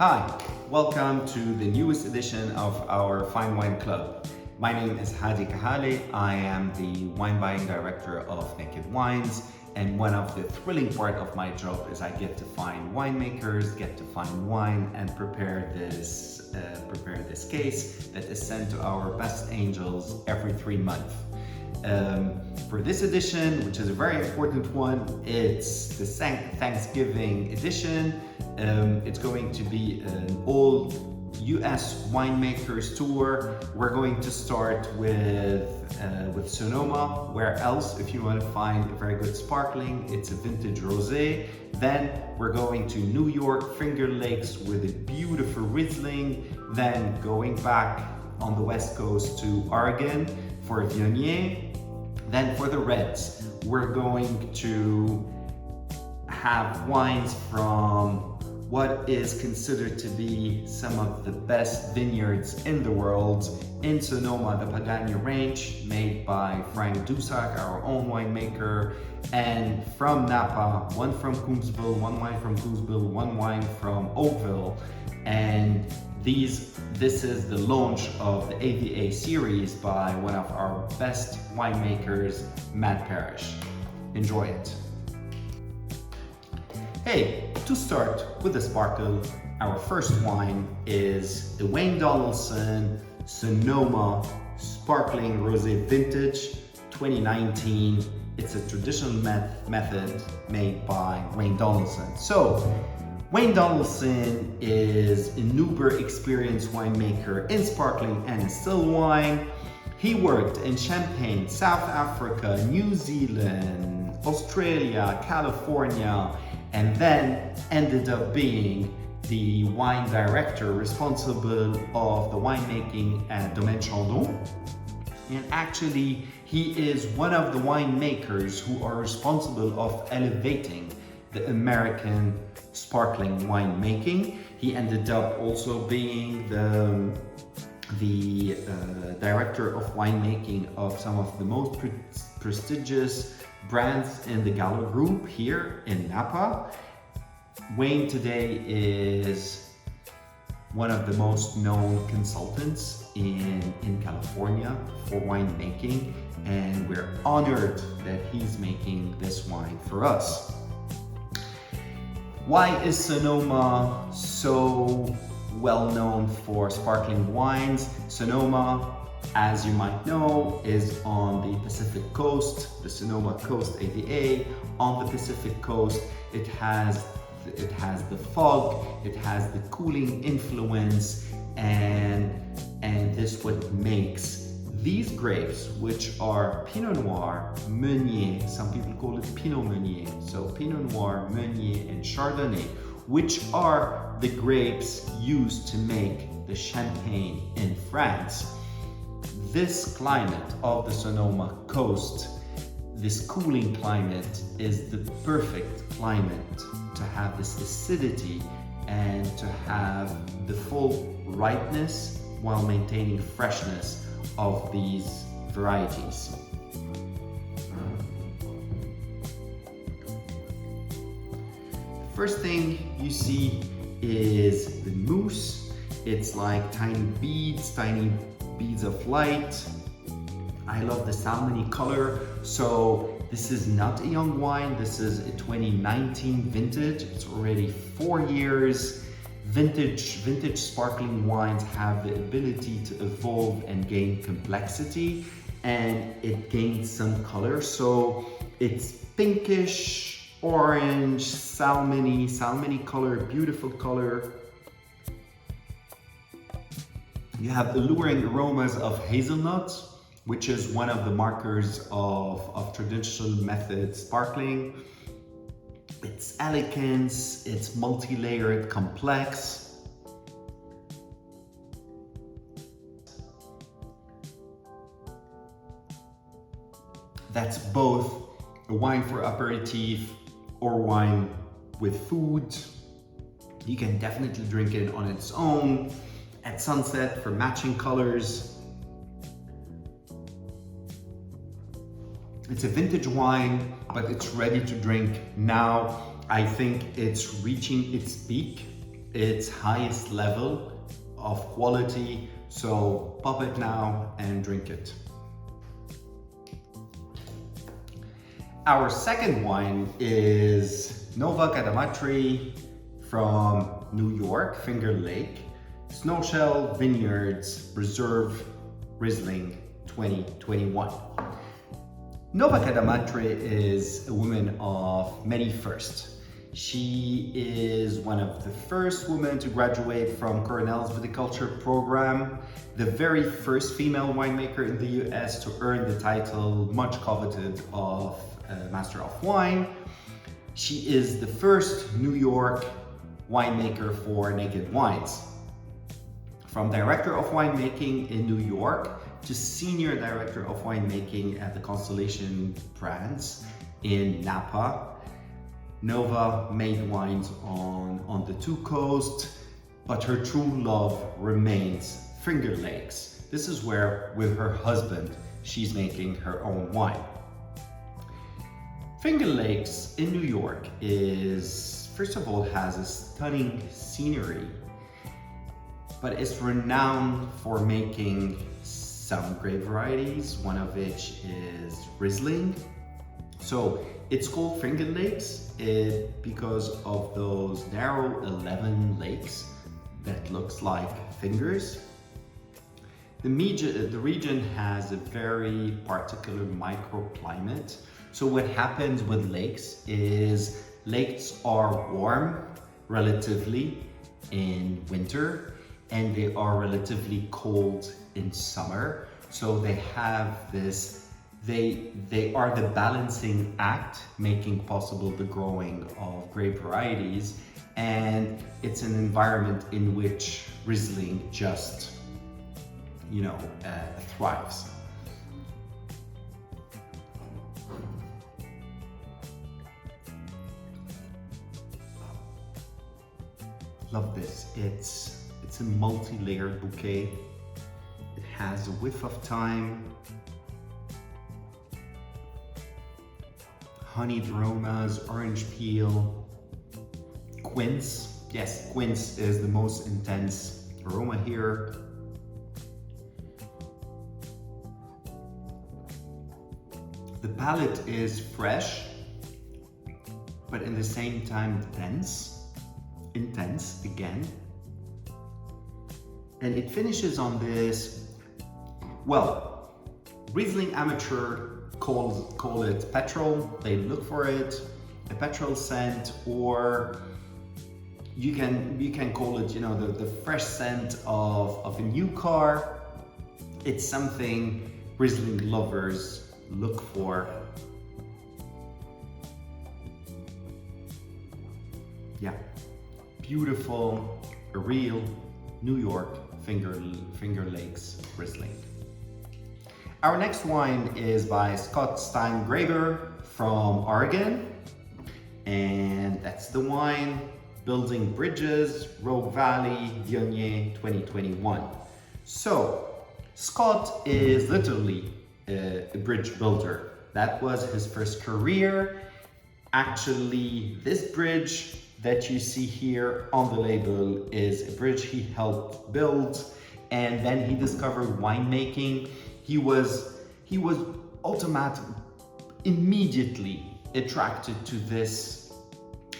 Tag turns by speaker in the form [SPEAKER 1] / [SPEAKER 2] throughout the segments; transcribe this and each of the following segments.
[SPEAKER 1] Hi, welcome to the newest edition of our Fine Wine Club. My name is Hady. I am the wine buying director of Naked Wines, and one of the thrilling part of my job is I get to find winemakers, get to find wine, and prepare this case that is sent to our best angels every 3 months. For this edition, which is a very important one, it's the Thanksgiving edition. It's going to be an old US winemakers tour. We're going to start with Sonoma. Where else, if you want to find a very good sparkling, it's a vintage Rosé. Then we're going to New York, Finger Lakes with a beautiful Riesling. Then going back on the West Coast to Oregon for Viognier. Then for the reds, we're going to have wines from what is considered to be some of the best vineyards in the world. In Sonoma, the Pagani range, made by Franc Dusak, our own winemaker, and from Napa, one from Coombsville, one wine from Coombsville, one wine from Oakville. And this is the launch of the AVA series by one of our best winemakers, Parish. Enjoy it. Hey, to start with the sparkle, our first wine is the Donaldson Sonoma Sparkling Rosé Vintage 2019. It's a traditional method made by Donaldson. So, Donaldson is an uber experienced winemaker in sparkling and still wine. He worked in Champagne, South Africa, New Zealand, Australia, California, and then ended up being the wine director responsible of the winemaking at Domaine Chandon. And actually, he is one of the winemakers who are responsible of elevating the American sparkling winemaking. He ended up also being the director of winemaking of some of the most prestigious brands in the Gallo Group here in Napa. Wayne today is one of the most known consultants in California for winemaking, and we're honored that he's making this wine for us. Why is Sonoma so well known for sparkling wines? Sonoma, as you might know, is on the Pacific Coast, the Sonoma Coast AVA. On the Pacific Coast, it has the fog, it has the cooling influence, and this what makes these grapes, which are Pinot Noir, Meunier, some people call it Pinot Meunier, so Pinot Noir, Meunier, and Chardonnay, which are the grapes used to make the Champagne in France. This climate of the Sonoma coast, this cooling climate, is the perfect climate to have this acidity and to have the full ripeness while maintaining freshness of these varieties. First thing you see is the mousse. It's like tiny beads of light. I love the salmony color. So this is not a young wine. This is a 2019 vintage. It's already 4 years. Vintage sparkling wines have the ability to evolve and gain complexity, and it gains some color. So it's pinkish, orange, salmony color, beautiful color. You have alluring aromas of hazelnut, which is one of the markers of traditional method sparkling. It's elegance, it's multi-layered, complex. That's both a wine for aperitif or wine with food. You can definitely drink it on its own, at sunset for matching colors. It's a vintage wine, but it's ready to drink now. I think it's reaching its peak. its highest level of quality. So pop it now and drink it. Our second wine is Nova Cadamatre from New York, Finger Lake, Snowshell Vineyards Reserve Riesling 2021. Nova Cadamatre is a woman of many firsts. She is one of the first women to graduate from Cornell's viticulture program, the very first female winemaker in the US to earn the title much coveted of Master of Wine. She is the first New York winemaker for Naked Wines. From Director of Winemaking in New York to Senior Director of Winemaking at the Constellation Brands in Napa, Nova made wines on the two coasts, but her true love remains Finger Lakes. This is where, with her husband, she's making her own wine. Finger Lakes in New York is, first of all, has a stunning scenery, but it's renowned for making some grape varieties, one of which is Riesling. So it's called Finger Lakes because of those narrow 11 lakes that looks like fingers. The region has a very particular microclimate. So what happens with lakes is lakes are warm relatively in winter and they are relatively cold in summer. So they have this They are the balancing act, making possible the growing of grape varieties, and it's an environment in which Riesling just, thrives. Love this. It's a multi-layered bouquet. It has a whiff of thyme, honeyed aromas, orange peel, quince. Yes, quince is the most intense aroma here. The palate is fresh, but in the same time intense again. And it finishes on this, Riesling amateur call it petrol. They look for it, a petrol scent, or you can call it, the fresh scent of a new car. It's something Riesling lovers look for. Yeah, beautiful, a real New York Finger Lakes Riesling. Our next wine is by Scott Steingraber from Oregon, and that's the wine Building Bridges, Rogue Valley, Viognier 2021. So, Scott is literally a bridge builder. That was his first career. Actually, this bridge that you see here on the label is a bridge he helped build, and then he discovered winemaking. He was immediately attracted to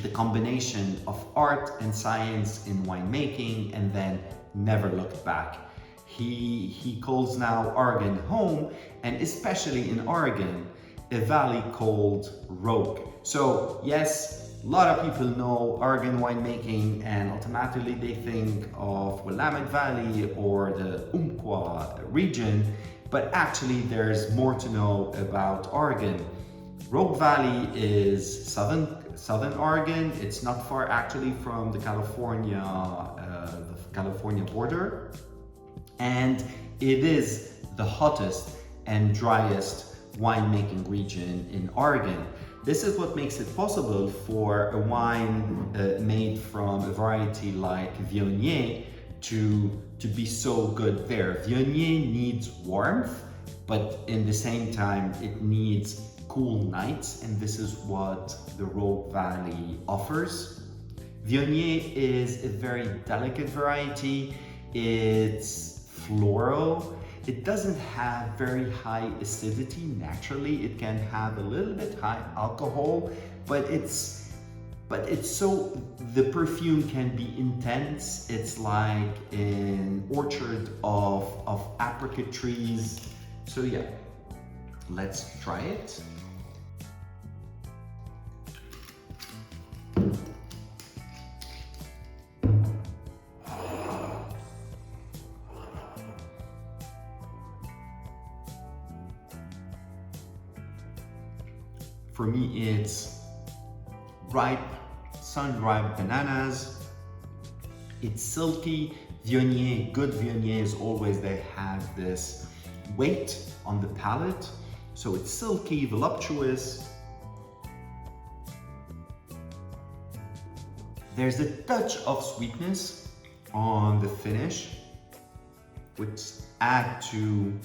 [SPEAKER 1] the combination of art and science in winemaking, and then never looked back. He calls now Oregon home, and especially in Oregon, a valley called Rogue. So yes, a lot of people know Oregon winemaking and automatically they think of Willamette Valley or the Umpqua region, but actually there's more to know about Oregon. Rogue Valley is southern Oregon. It's not far actually from the California border, and it is the hottest and driest winemaking region in Oregon. This is what makes it possible for a wine made from a variety like Viognier to be so good there. Viognier needs warmth, but in the same time it needs cool nights, and this is what the Rogue Valley offers. Viognier is a very delicate variety. It's floral. It doesn't have very high acidity naturally. It can have a little bit high alcohol, but the perfume can be intense. It's like an orchard of apricot trees. So yeah, let's try it. For me, it's ripe, sun-ripe bananas. It's silky. Viognier, good Viogniers always, they have this weight on the palate. So it's silky, voluptuous. There's a touch of sweetness on the finish, which add to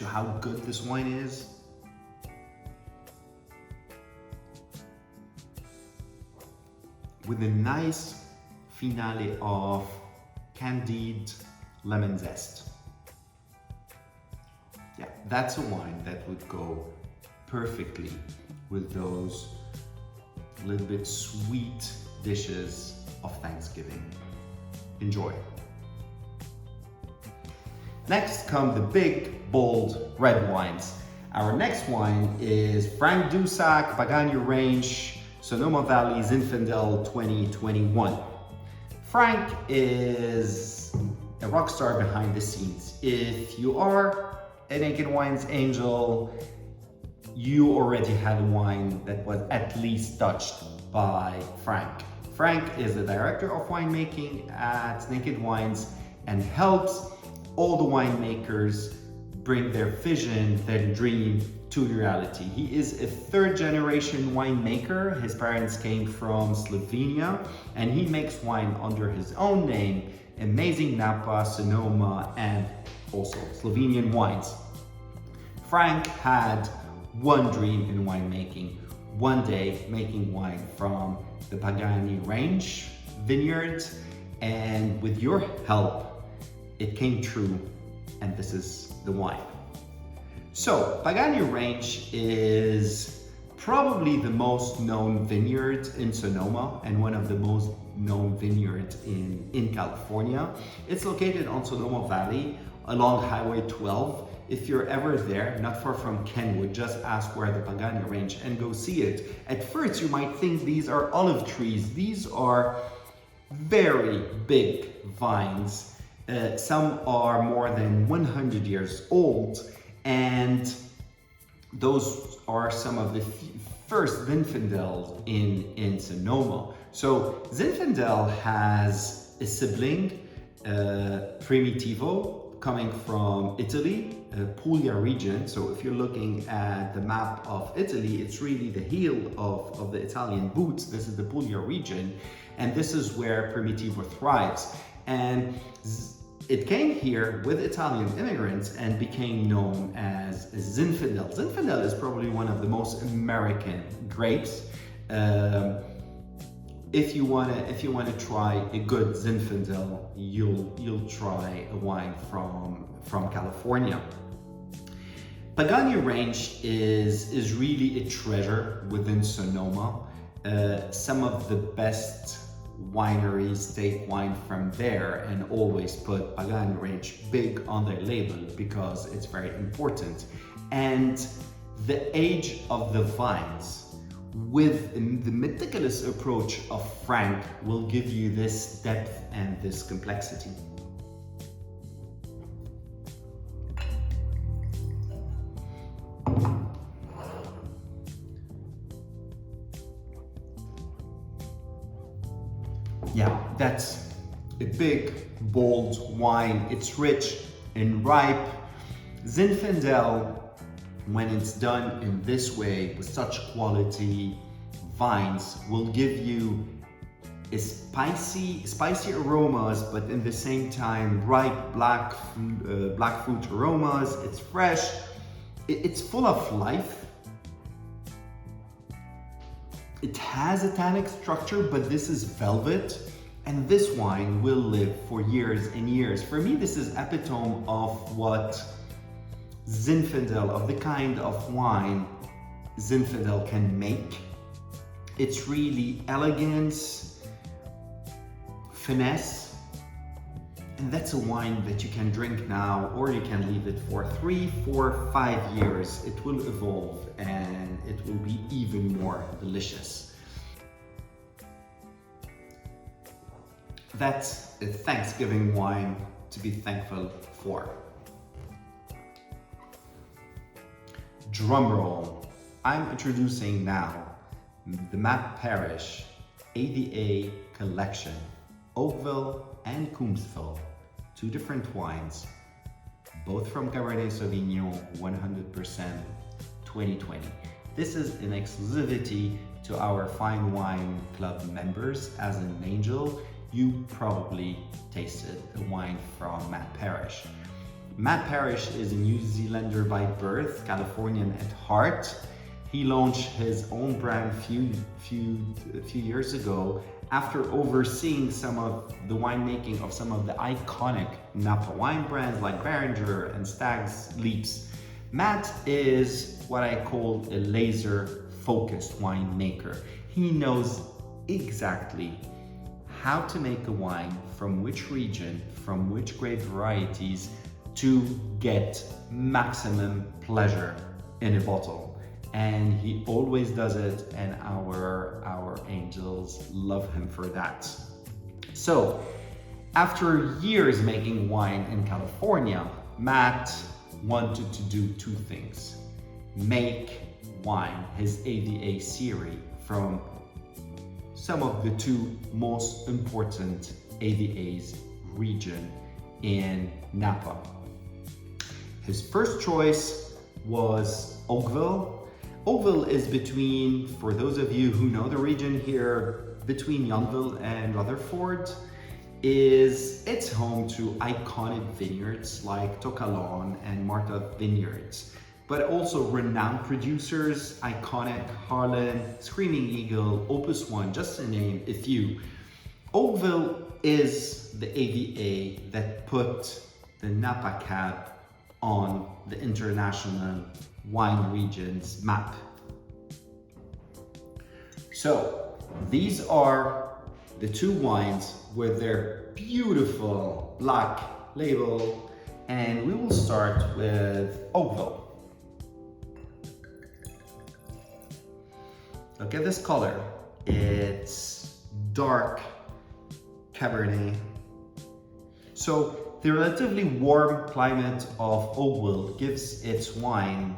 [SPEAKER 1] how good this wine is. With a nice finale of candied lemon zest. Yeah, that's a wine that would go perfectly with those little bit sweet dishes of Thanksgiving. Enjoy. Next come the big, bold red wines. Our next wine is Franc Dusak, Pagani range, Sonoma Valley, Zinfandel 2021. Franc is a rock star behind the scenes. If you are a Naked Wines angel, you already had a wine that was at least touched by Franc. Franc is the director of winemaking at Naked Wines and helps all the winemakers bring their vision, their dream to reality. He is a third generation winemaker. His parents came from Slovenia and he makes wine under his own name, Amazing Napa, Sonoma, and also Slovenian wines. Franc had one dream in winemaking, one day making wine from the Pagani range, Vineyard, and with your help, it came true, and this is the wine. So, Pagani range is probably the most known vineyard in Sonoma and one of the most known vineyards in California. It's located on Sonoma Valley along Highway 12. If you're ever there, not far from Kenwood, just ask where the Pagani range and go see it. At first, you might think these are olive trees. These are very big vines. Some are more than 100 years old. And those are some of the first Zinfandel in Sonoma. So Zinfandel has a sibling, Primitivo, coming from Italy, Puglia region. So if you're looking at the map of Italy, it's really the heel of the Italian boots. This is the Puglia region, and this is where Primitivo thrives. And it came here with Italian immigrants and became known as Zinfandel. Zinfandel is probably one of the most American grapes. If you wanna try a good Zinfandel, you'll try a wine from California. Pagani range is really a treasure within Sonoma. Some of the best wineries take wine from there and always put Pagani range big on their label because it's very important. And the age of the vines with the meticulous approach of Franc will give you this depth and this complexity. Yeah, that's a big, bold wine. It's rich and ripe. Zinfandel, when it's done in this way with such quality vines, will give you a spicy aromas, but in the same time ripe black fruit aromas. It's fresh. It's full of life. It has a tannic structure, but this is velvet, and this wine will live for years and years. For me, this is epitome of what Zinfandel, of the kind of wine Zinfandel can make. It's really elegance, finesse, and that's a wine that you can drink now, or you can leave it for 3, 4, 5 years. It will evolve and it will be even more delicious. That's a Thanksgiving wine to be thankful for. Drum roll. I'm introducing now the Parish ADA collection, Oakville and Coombsville, 2 different wines, both from Cabernet Sauvignon 100% 2020. This is an exclusivity to our Fine Wine Club members. As an angel, you probably tasted a wine from Parish. Parish is a New Zealander by birth, Californian at heart. He launched his own brand a few years ago after overseeing some of the winemaking of some of the iconic Napa wine brands like Beringer and Stag's Leaps. Matt is what I call a laser-focused winemaker. He knows exactly how to make a wine from which region, from which grape varieties to get maximum pleasure in a bottle. And he always does it, and our angels love him for that. So, after years making wine in California, Matt wanted to do 2 things. Make wine, his AVA series, from some of the 2 most important AVAs region in Napa. His first choice was Oakville. Oakville is between, for those of you who know the region here, between Youngville and Rutherford. It's home to iconic vineyards like Tokalon and Martha Vineyards, but also renowned producers, iconic Harlan, Screaming Eagle, Opus One, just to name a few. Oakville is the AVA that put the Napa Cab on the international wine regions map. So these are the 2 wines with their beautiful black label, and we will start with Oakville. Look at this color. It's dark Cabernet. So the relatively warm climate of Oakville gives its wine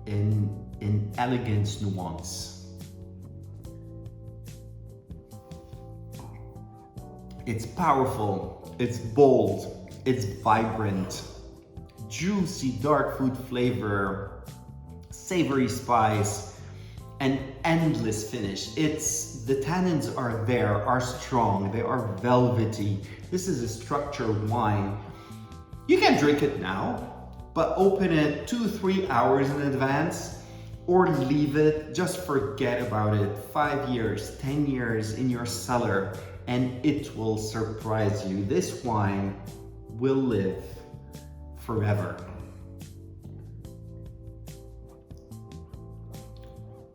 [SPEAKER 1] in elegance nuance. It's powerful, it's bold, it's vibrant, juicy dark fruit flavor, savory spice, and endless finish. The tannins are there, are strong, they are velvety. This is a structured wine. You can drink it now, but open it 2-3 hours in advance, or leave it, just forget about it, 5 years, 10 years in your cellar, and it will surprise you. This wine will live forever.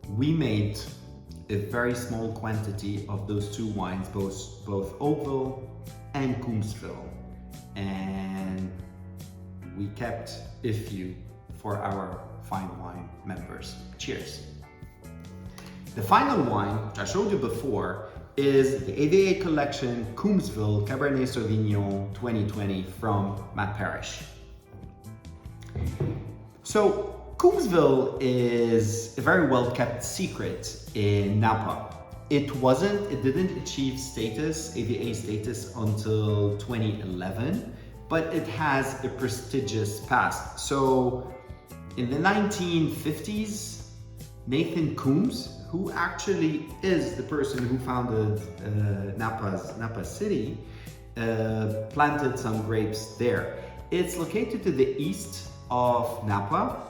[SPEAKER 1] We made a very small quantity of those 2 wines, both Oakville and Coombsville, and we kept a few for our Fine Wine members. Cheers. The final wine, which I showed you before, is the AVA collection Coombsville Cabernet Sauvignon 2020 from Parish. So Coombsville is a very well kept secret in Napa. It didn't achieve AVA status until 2011, but it has a prestigious past. So in the 1950s, Nathan Coombs, who actually is the person who founded Napa City, planted some grapes there. It's located to the east of Napa,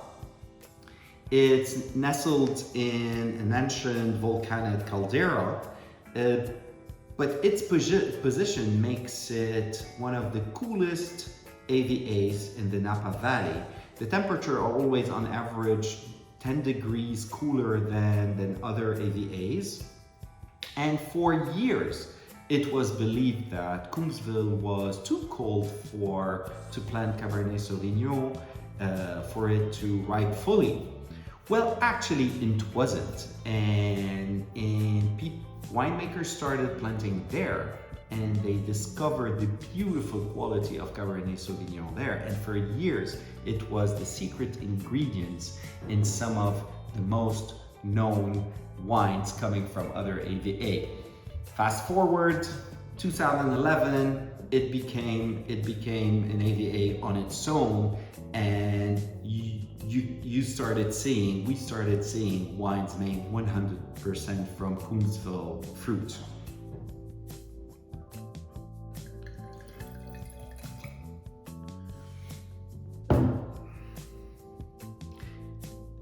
[SPEAKER 1] It's nestled in an ancient volcanic caldera, but its position makes it one of the coolest AVAs in the Napa Valley. The temperature are always on average 10 degrees cooler than other AVAs. And for years, it was believed that Coombsville was too cold to plant Cabernet Sauvignon for it to ripe fully. Well, actually, it wasn't. And winemakers started planting there, and they discovered the beautiful quality of Cabernet Sauvignon there. And for years, it was the secret ingredients in some of the most known wines coming from other AVA. Fast forward, 2011, it became an AVA on its own, and we started seeing wines made 100% from Coombsville fruit.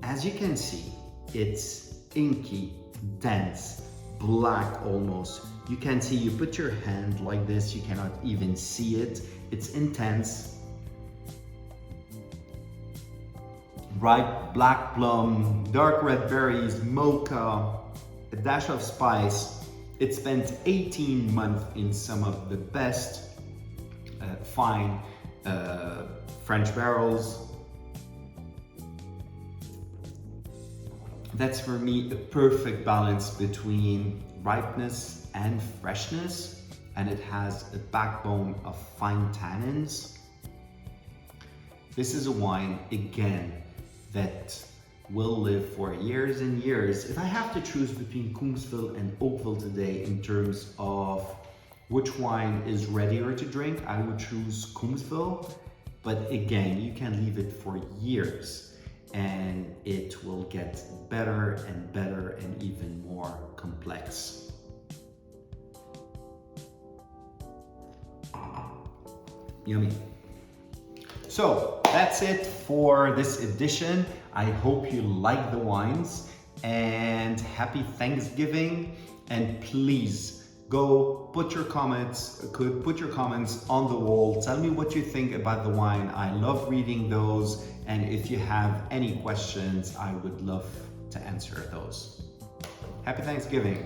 [SPEAKER 1] As you can see, it's inky, dense, black almost. You can see, you put your hand like this, you cannot even see it. It's intense. Ripe black plum, dark red berries, mocha, a dash of spice. It spent 18 months in some of the best fine French barrels. That's for me a perfect balance between ripeness and freshness, and it has a backbone of fine tannins. This is a wine, again, that will live for years and years. If I have to choose between Coombsville and Oakville today in terms of which wine is readier to drink, I would choose Coombsville. But again, you can leave it for years and it will get better and better and even more complex. Yummy. So that's it for this edition. I hope you like the wines, and happy Thanksgiving. And please go put your comments on the wall. Tell me what you think about the wine. I love reading those. And if you have any questions, I would love to answer those. Happy Thanksgiving.